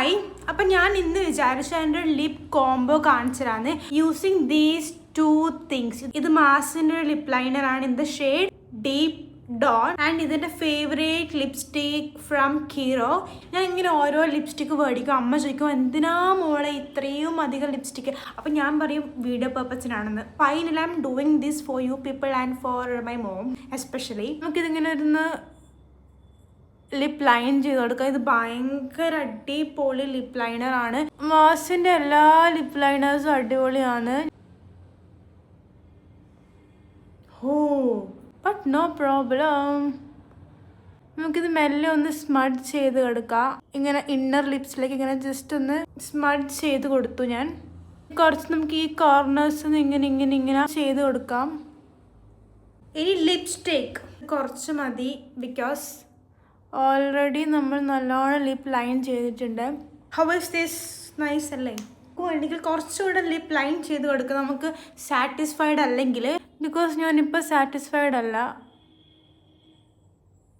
Hi, അപ്പം ഞാൻ ഇന്ന് വിചാരിച്ച എൻ്റെ ലിപ് കോംബോ കാണിച്ചതാണ് യൂസിങ് ദീസ് 2 തിങ്സ്. ഇത് മാസിൻ്റെ ലിപ് ലൈനർ ആണ് in the shade deep dawn and ഇതിൻ്റെ ഫേവറേറ്റ് ലിപ്സ്റ്റിക് ഫ്രം കീറോ. ഞാൻ ഇങ്ങനെ ഓരോ ലിപ്സ്റ്റിക്ക് മേടിക്കും. അമ്മ ചോദിക്കും എന്തിനാ മോളെ ഇത്രയും അധികം ലിപ്സ്റ്റിക്ക്. അപ്പം ഞാൻ പറയും വീഡിയോ പർപ്പസിനാണെന്ന്. Finally I'm doing this for you people and for my mom especially. നമുക്കിതിങ്ങനെ ഇരുന്ന് ലിപ് ലൈൻ ചെയ്ത് കൊടുക്കുക. ഇത് ഭയങ്കര അടിപൊളി ലിപ് ലൈനർ ആണ്. മാസിൻ്റെ എല്ലാ ലിപ് ലൈനേഴ്സും അടിപൊളിയാണ്. But no problem. നമുക്കിത് മെല്ലെ ഒന്ന് സ്മഡ് ചെയ്ത് കൊടുക്കാം. ഇങ്ങനെ ഇന്നർ ലിപ്സിലേക്ക് ഇങ്ങനെ ജസ്റ്റ് ഒന്ന് സ്മഡ് ചെയ്ത് കൊടുത്തു ഞാൻ. കുറച്ച് നമുക്ക് ഈ കോർണേഴ്സ് ഇങ്ങനെ ചെയ്ത് കൊടുക്കാം. ഇനി ലിപ്സ്റ്റിക് കുറച്ച് മതി, ബിക്കോസ് ഓൾറെഡി നമ്മൾ നല്ലോണം ലിപ്പ് ലൈൻ ചെയ്തിട്ടുണ്ട്. ഹൗ ഇസ് ദിസ് നൈസ് അല്ലേ? വേണമെങ്കിൽ കുറച്ചുകൂടെ ലിപ്പ് ലൈൻ ചെയ്ത് കൊടുക്കുക നമുക്ക് സാറ്റിസ്ഫൈഡ് അല്ലെങ്കിൽ. ബിക്കോസ് ഞാനിപ്പോൾ സാറ്റിസ്ഫൈഡ് അല്ല.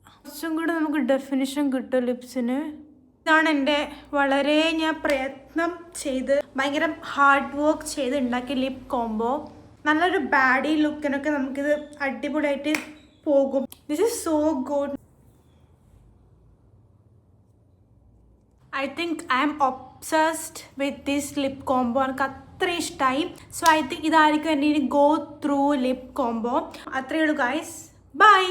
കുറച്ചും കൂടെ നമുക്ക് ഡെഫിനിഷൻ കിട്ടും ലിപ്സിന്. ഇതാണ് എൻ്റെ വളരെ ഞാൻ പ്രയത്നം ചെയ്ത് ഭയങ്കര ഹാർഡ് വർക്ക് ചെയ്ത് ഉണ്ടാക്കിയ ലിപ് കോംബോ. നല്ലൊരു ബാഡി ലുക്കിനൊക്കെ നമുക്കിത് അടിപൊളിയായിട്ട് പോകും. This is so good. I think I am obsessed with this lip combo. എനിക്ക് അത്ര ഇഷ്ടമായി. സോ ഐ തിങ്ക് ഇതായിരിക്കും എൻ്റെ ഗോ ത്രൂ ലിപ് കോംബോ. അത്രയേ ഉള്ളൂ ഗൈസ്. ബൈ.